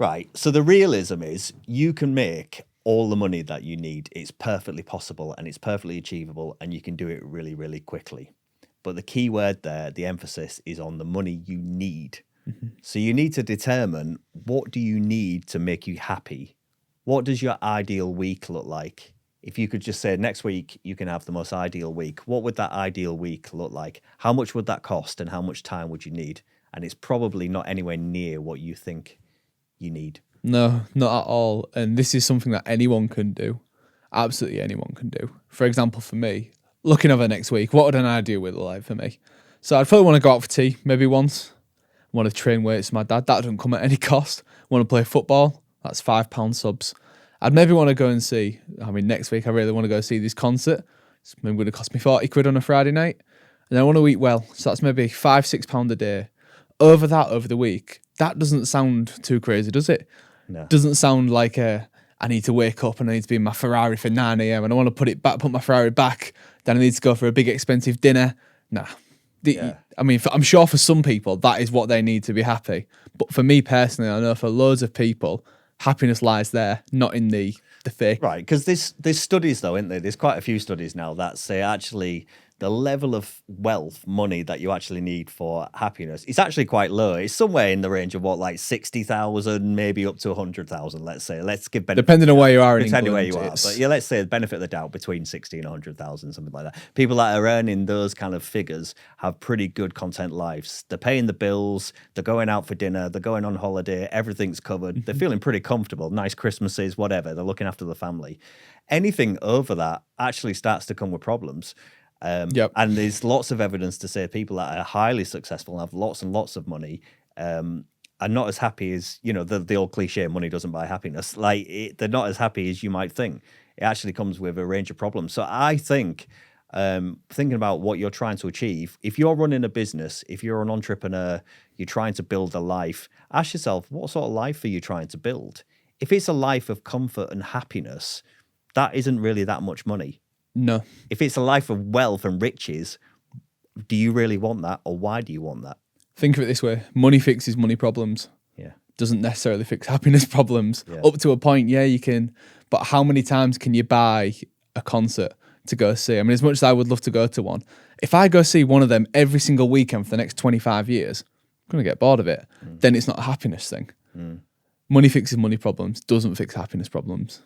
Right. So the realism is you can make all the money that you need. It's perfectly possible and it's perfectly achievable and you can do it really, really quickly. But the key word there, the emphasis is on the money you need. So you need to determine, what do you need to make you happy? What does your ideal week look like? If you could just say next week you can have the most ideal week, what would that ideal week look like? How much would that cost and how much time would you need? And it's probably not anywhere near what you think you need. No, not at all. And this is something that anyone can do. Absolutely anyone can do. For example, for me, looking over next week, what would an ideal week look like for me? So I'd probably want to go out for tea, maybe once. I want to train weights with my dad. That doesn't come at any cost. I want to play football. That's £5 subs. I'd maybe want to go and see, next week I really want to go see this concert. It's maybe going to cost me 40 quid on a Friday night. And I want to eat well. So that's maybe £5-6 a day. Over the week, that doesn't sound too crazy, does it? No. Doesn't sound like I need to wake up and I need to be in my Ferrari for 9 a.m. and I want to put my Ferrari back. Then I need to go for a big expensive dinner. Nah. I'm sure for some people that is what they need to be happy. But for me personally, I know for loads of people, happiness lies there, not in the fake. Right, because there's studies though, isn't there? There's quite a few studies now that say actually the level of wealth, money that you actually need for happiness, it's actually quite low. It's somewhere in the range of like 60,000, maybe up to 100,000, let's say. Let's give benefit. Depending on where you are in England. England. Depending where you are. But yeah, let's say the benefit of the doubt between 60 and 100,000, something like that. People that are earning those kind of figures have pretty good content lives. They're paying the bills, they're going out for dinner, they're going on holiday, everything's covered. They're feeling pretty comfortable, nice Christmases, whatever. They're looking after the family. Anything over that actually starts to come with problems. And there's lots of evidence to say people that are highly successful and have lots and lots of money are not as happy as, the old cliche, money doesn't buy happiness. They're not as happy as you might think. It actually comes with a range of problems. So I think thinking about what you're trying to achieve, if you're running a business, if you're an entrepreneur, you're trying to build a life, ask yourself, what sort of life are you trying to build? If it's a life of comfort and happiness, that isn't really that much money. No. If it's a life of wealth and riches, do you really want that, or why do you want that? Think of it this way. Money fixes money problems. Yeah. Doesn't necessarily fix happiness problems. Yeah. Up to a point, yeah, you can. But how many times can you buy a concert to go see? As much as I would love to go to one, if I go see one of them every single weekend for the next 25 years, I'm going to get bored of it. Then it's not a happiness thing. Money fixes money problems, doesn't fix happiness problems.